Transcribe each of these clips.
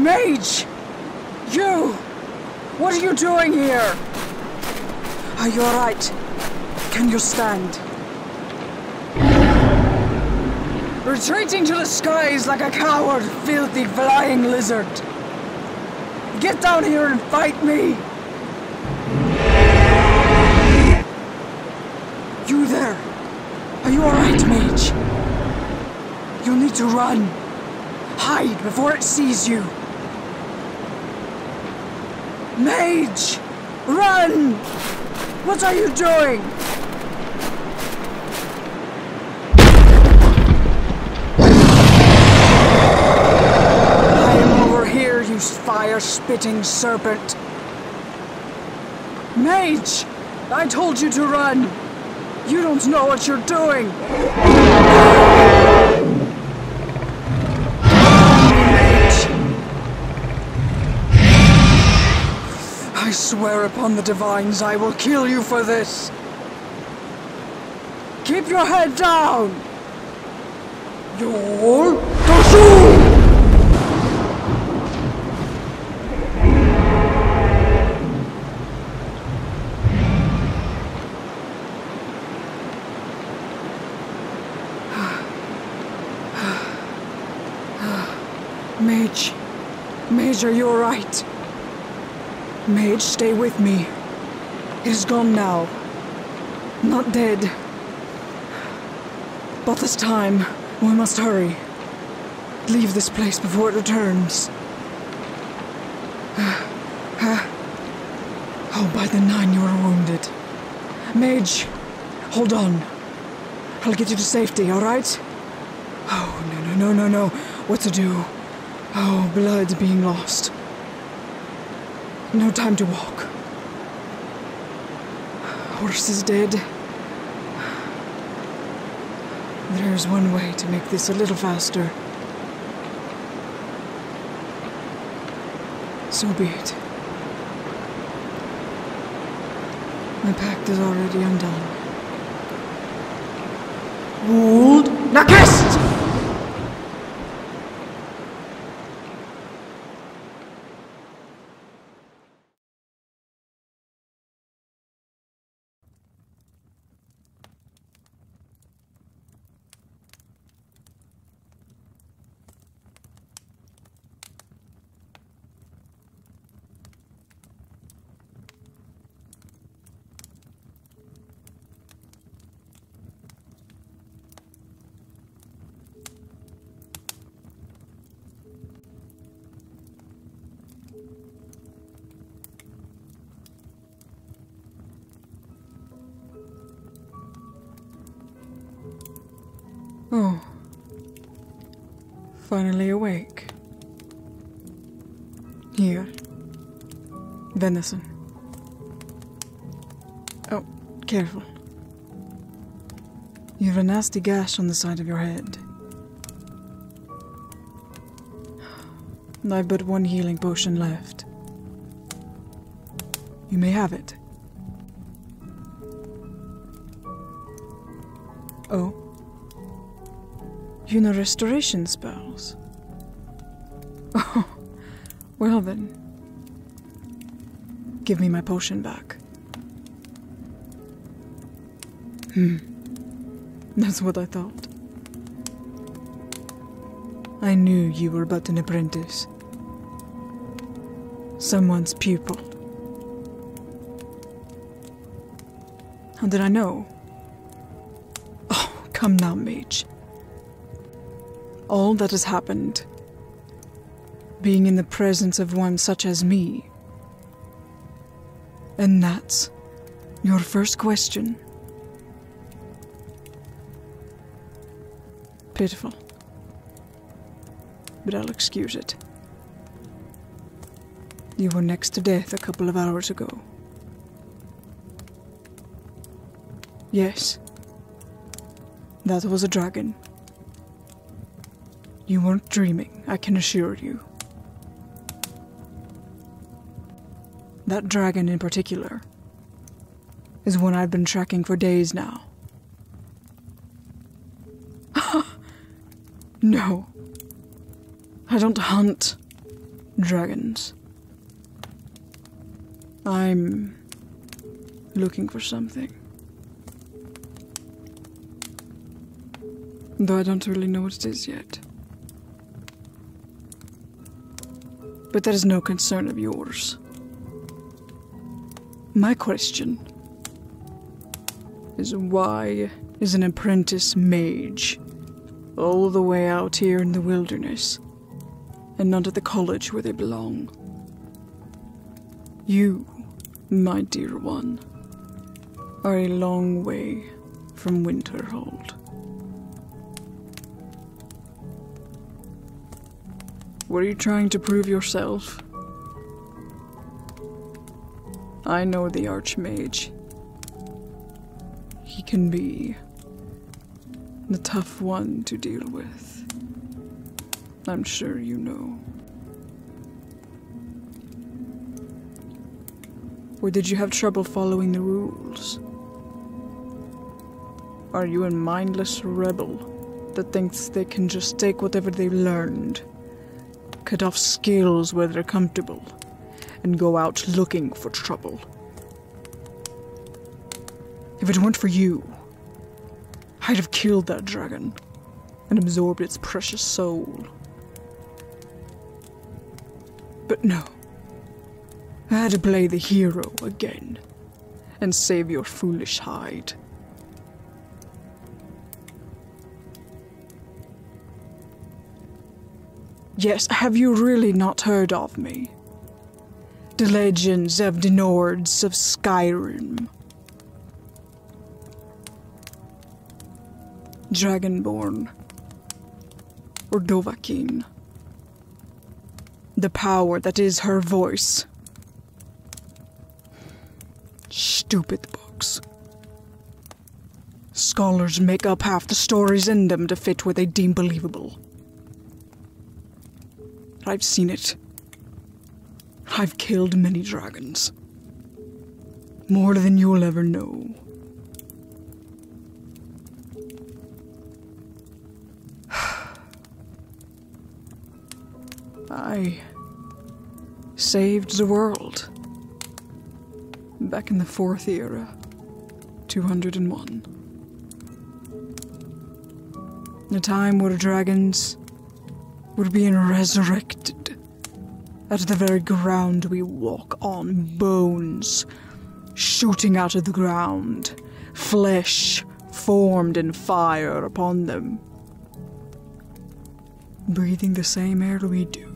Mage! You! What are you doing here? Are you alright? Can you stand? Retreating to the skies like a coward, filthy, flying lizard. Get down here and fight me! You there! Are you alright, Mage? You'll need to run. Hide before it sees you. Mage! Run! What are you doing? I am over here, you fire-spitting serpent. Mage! I told you to run! You don't know what you're doing! I swear upon the divines I will kill you for this! Keep your head down! You're Mage. Mage, are you alright? Mage, stay with me. It is gone now. Not dead. But this time, we must hurry. Leave this place before it returns. Oh, by the 9, you are wounded. Mage, hold on. I'll get you to safety, alright? Oh, no. What to do? Oh, blood being lost. No time to walk. Horse is dead. There's one way to make this a little faster. So be it. My pact is already undone. Wold Nakest! Oh. Finally awake. Here. Venison. Oh, careful. You have a nasty gash on the side of your head. I've but one healing potion left. You may have it. Oh? You know restoration spells? Oh, well then. Give me my potion back. That's what I thought. I knew you were but an apprentice. Someone's pupil. How did I know? Oh, come now, Mage. All that has happened, being in the presence of one such as me. And that's your first question. Pitiful. But I'll excuse it. You were next to death a couple of hours ago. Yes. That was a dragon. You weren't dreaming, I can assure you. That dragon in particular is one I've been tracking for days now. No. I don't hunt. Dragons. I'm looking for something. Though I don't really know what it is yet. But that is no concern of yours. My question is, why is an apprentice mage all the way out here in the wilderness and not at the college where they belong? You, my dear one, are a long way from Winterhold. Were you trying to prove yourself? I know the Archmage. He can be the tough one to deal with. I'm sure you know. Or did you have trouble following the rules? Are you a mindless rebel that thinks they can just take whatever they've learned, cut off skills where they're comfortable, and go out looking for trouble? If it weren't for you, I'd have killed that dragon and absorbed its precious soul. But no. I had to play the hero again and save your foolish hide. Yes, have you really not heard of me? The legends of the Nords of Skyrim. Dragonborn. Or Dovahkiin. The power that is her voice. Stupid books. Scholars make up half the stories in them to fit what they deem believable. I've seen it. I've killed many dragons. More than you'll ever know. I saved the world. Back in the 4th era, 201. A time where dragons were being resurrected out of the very ground we walk on, bones shooting out of the ground, flesh formed in fire upon them, breathing the same air we do.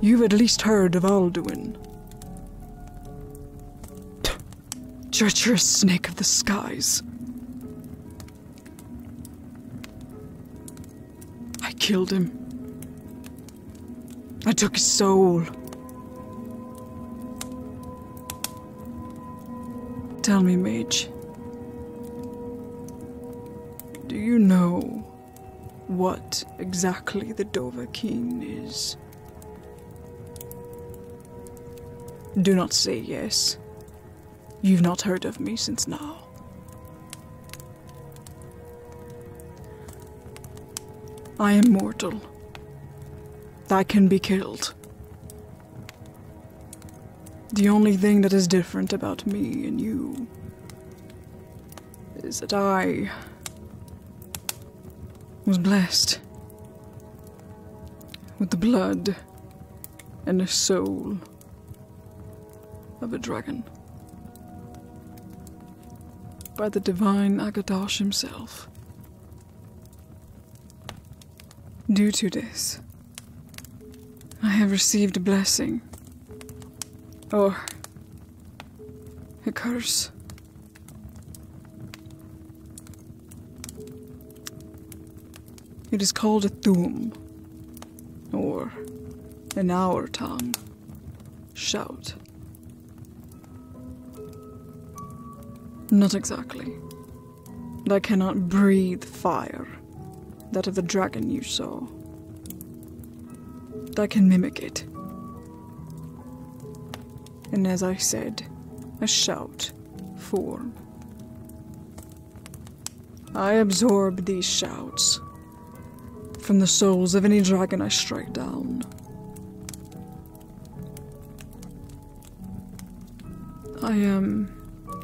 You've at least heard of Alduin. Treacherous snake of the skies. I killed him. I took his soul. Tell me, Mage. Do you know what exactly the Dovahkiin is? Do not say yes. You've not heard of me since now. I am mortal. I can be killed. The only thing that is different about me and you is that I was blessed with the blood and the soul of a dragon. By the divine Agadosh himself. Due to this, I have received a blessing, or a curse. It is called a thum, or in our tongue, shout. Not exactly. I cannot breathe fire, that of the dragon you saw. I can mimic it. And as I said, a shout form. I absorb these shouts from the souls of any dragon I strike down. I am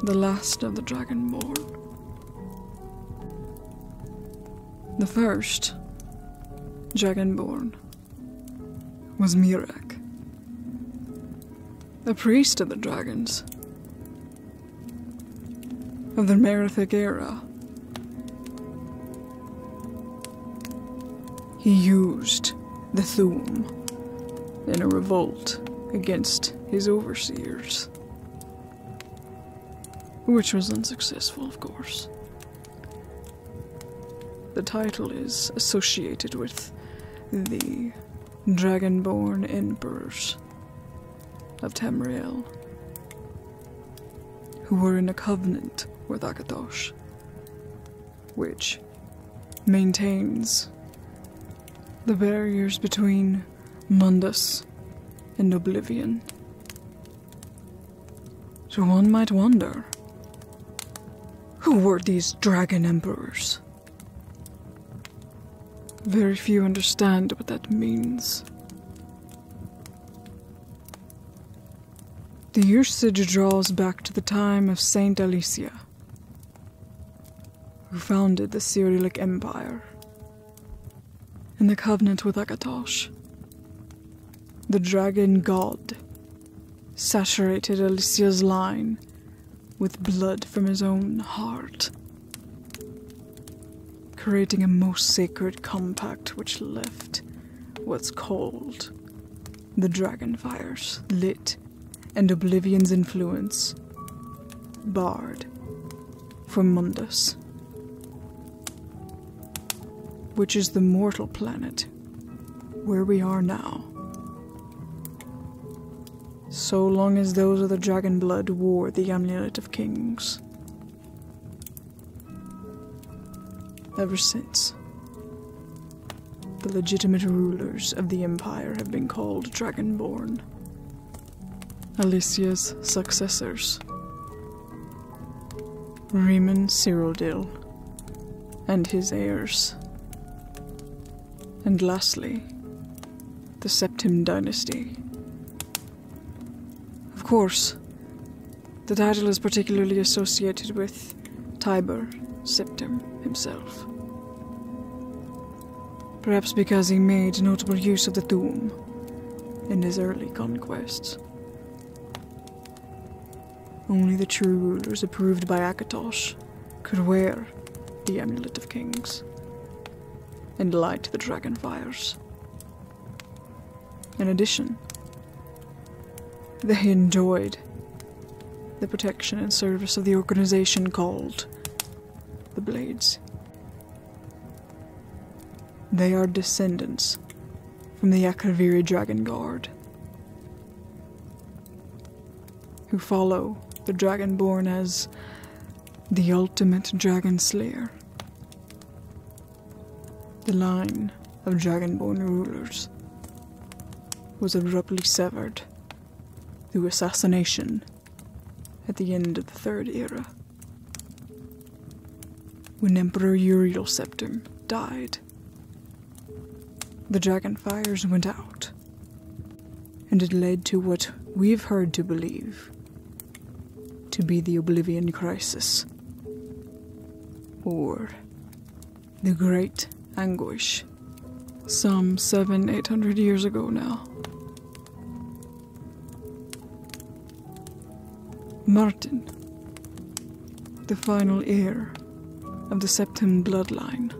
the last of the Dragonborn. The first Dragonborn was Mirek, a priest of the dragons, of the Merithic era. He used the Thuum in a revolt against his overseers, which was unsuccessful, of course. The title is associated with the Dragonborn Emperors of Tamriel, who were in a covenant with Akatosh, which maintains the barriers between Mundus and Oblivion. So one might wonder, who were these dragon emperors? Very few understand what that means. The usage draws back to the time of Saint Alicia, who founded the Cyrillic Empire. In the covenant with Akatosh, the dragon god saturated Alicia's line with blood from his own heart, creating a most sacred compact which left what's called the dragon fires lit and Oblivion's influence barred from Mundus, which is the mortal planet where we are now, so long as those of the dragon blood wore the Amulet of Kings. Ever since, the legitimate rulers of the Empire have been called Dragonborn, Alicia's successors, Riemann Cyrildil and his heirs, and lastly, the Septim Dynasty. Of course, the title is particularly associated with Tiber Septim himself. Perhaps because he made notable use of the Thuum in his early conquests. Only the true rulers approved by Akatosh could wear the Amulet of Kings and light the dragon fires. In addition, they enjoyed the protection and service of the organization called the Blades. They are descendants from the Akraviri Dragon Guard, who follow the Dragonborn as the ultimate dragon slayer. The line of Dragonborn rulers was abruptly severed through assassination at the end of the Third Era, when Emperor Uriel Septim died. The dragon fires went out, and it led to what we've heard to believe to be the Oblivion Crisis, or the Great Anguish, some 700-800 years ago now. Martin, the final heir of the Septim bloodline,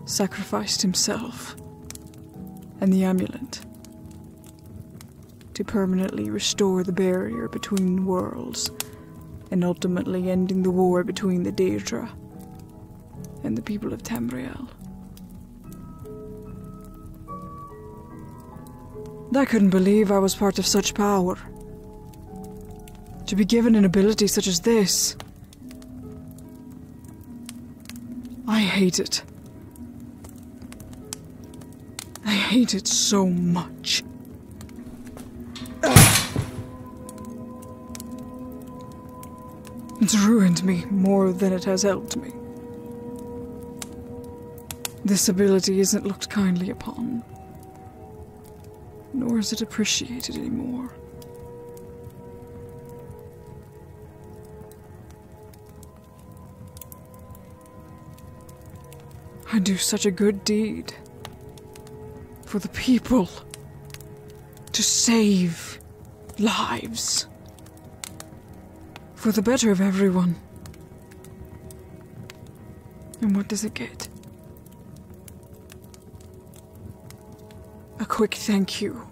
sacrificed himself and the amulet to permanently restore the barrier between worlds and ultimately ending the war between the Daedra and the people of Tamriel. I couldn't believe I was part of such power. To be given an ability such as this. I hate it. I hate it so much. It's ruined me more than it has helped me. This ability isn't looked kindly upon, nor is it appreciated anymore. I do such a good deed for the people, to save lives, for the better of everyone. And what does it get? A quick thank you.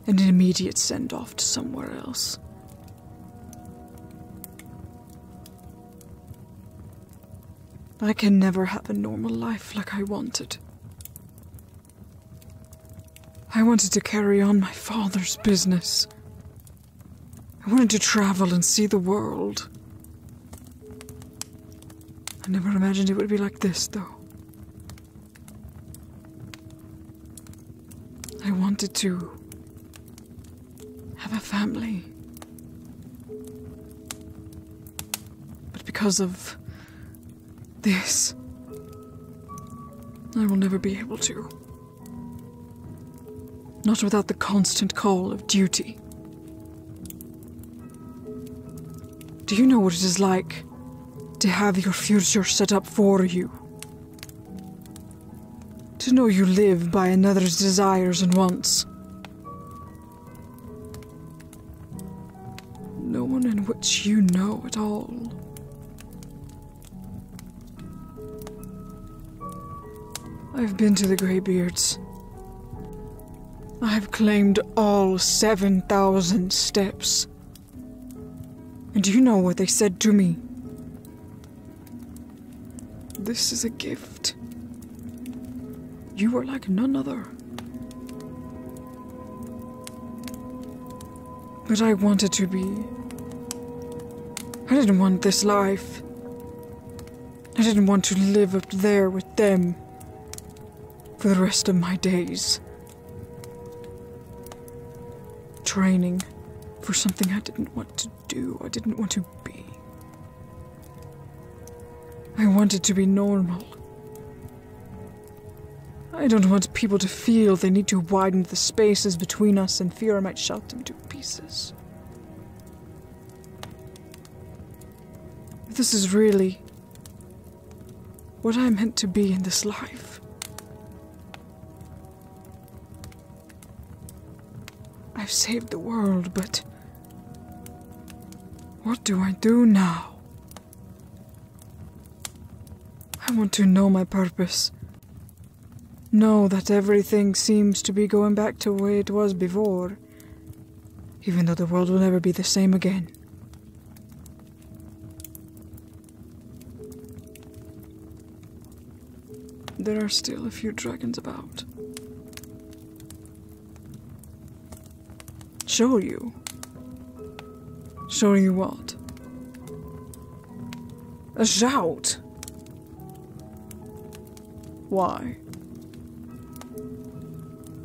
And an immediate send-off to somewhere else. I can never have a normal life like I wanted. I wanted to carry on my father's business. I wanted to travel and see the world. I never imagined it would be like this, though. I wanted to have a family. But because of this, I will never be able to. Not without the constant call of duty. Do you know what it is like to have your future set up for you? To know you live by another's desires and wants. No one in which you know at all. I've been to the Greybeards. I've claimed all 7,000 steps. And do you know what they said to me? This is a gift. You are like none other. But I wanted to be. I didn't want this life. I didn't want to live up there with them for the rest of my days. Training for something I didn't want to do, I didn't want to be. I wanted to be normal. I don't want people to feel they need to widen the spaces between us in fear I might shout them to pieces. If this is really what I'm meant to be in this life, I've saved the world, but what do I do now? I want to know my purpose. Know that everything seems to be going back to the way it was before, even though the world will never be the same again. There are still a few dragons about. Show you? Show you what? A shout? Why?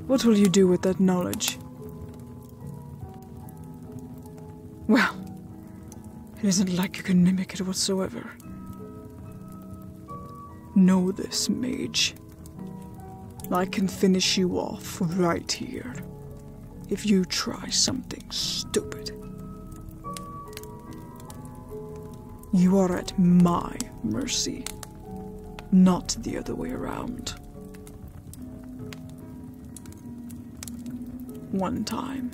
What will you do with that knowledge? Well, it isn't like you can mimic it whatsoever. Know this, Mage. I can finish you off right here if you try something stupid. You are at my mercy, not the other way around. One time,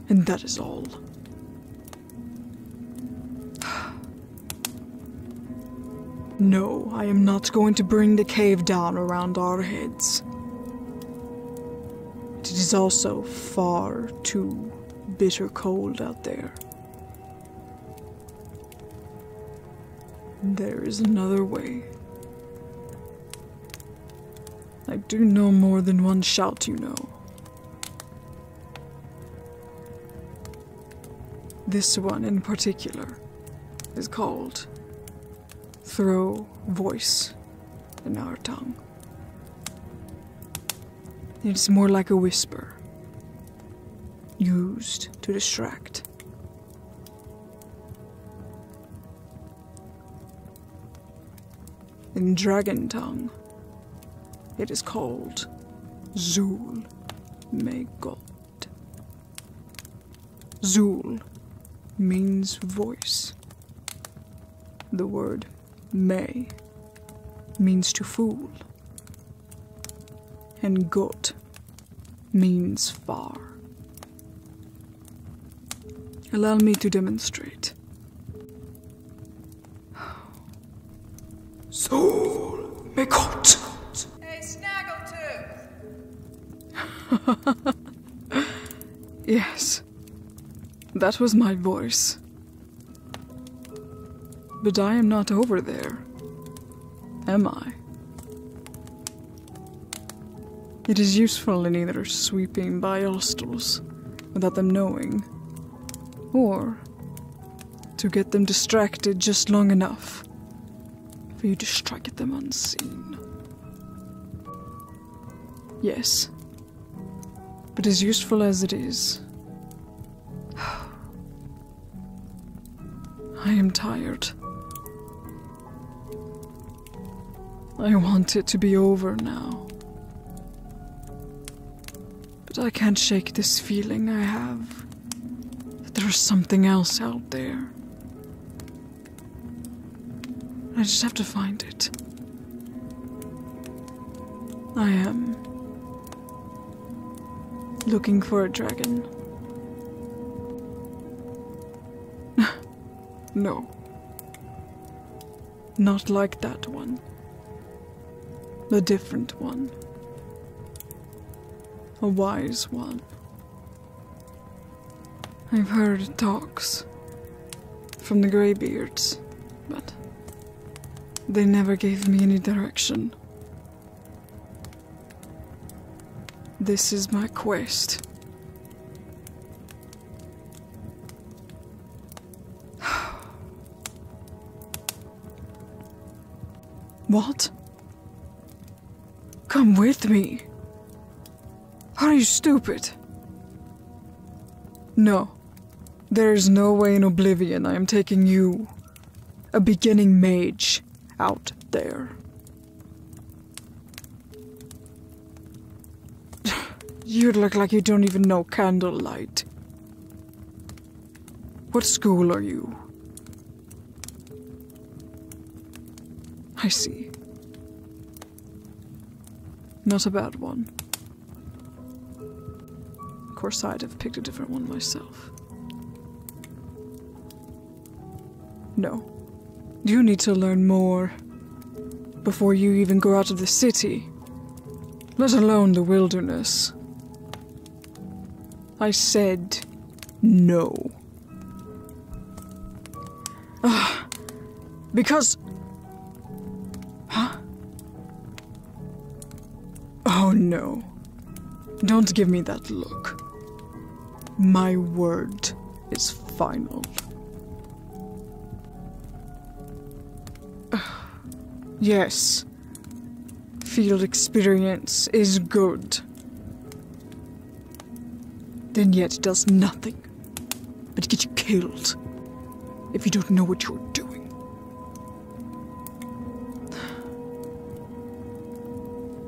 and that is all. No, I am not going to bring the cave down around our heads. It is also far too bitter cold out there. There is another way. I do know more than one shout, you know. This one in particular is called Throw Voice in our tongue. It's more like a whisper, used to distract. in dragon tongue. It is called Zul May God. Zul means voice. The word May means to fool. And God means far. Allow me to demonstrate. Zul May God. Hey, Snaggletooth! Yes, that was my voice. But I am not over there, am I? It is useful in either sweeping by hostiles without them knowing, or to get them distracted just long enough for you to strike at them unseen. Yes, but as useful as it is, I am tired. I want it to be over now. But I can't shake this feeling I have that there is something else out there. I just have to find it. I am looking for a dragon. No. Not like that one. A different one. A wise one. I've heard talks from the Greybeards, but they never gave me any direction. This is my quest. What? Come with me. Are you stupid? No. There is no way in Oblivion I am taking you, a beginning mage, out there. You look like you don't even know candlelight. What school are you? I see. Not a bad one. Of course, I'd have picked a different one myself. No. You need to learn more before you even go out of the city, let alone the wilderness. I said no. Because... Huh? Oh no. Don't give me that look. My word is final. Yes. Field experience is good. Then yet it does nothing but get you killed if you don't know what you're doing.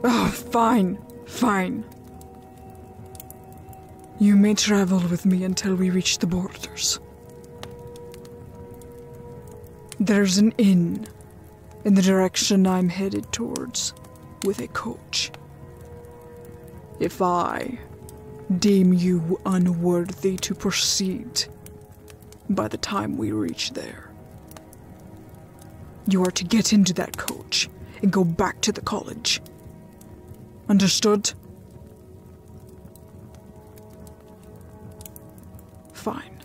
Oh, fine, fine. You may travel with me until we reach the borders. There's an inn in the direction I'm headed towards with a coach. If I deem you unworthy to proceed by the time we reach there, you are to get into that coach and go back to the college. Understood? Fine.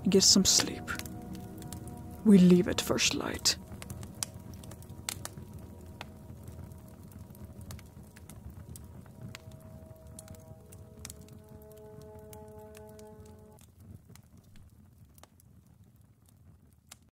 Get some sleep. We leave at first light.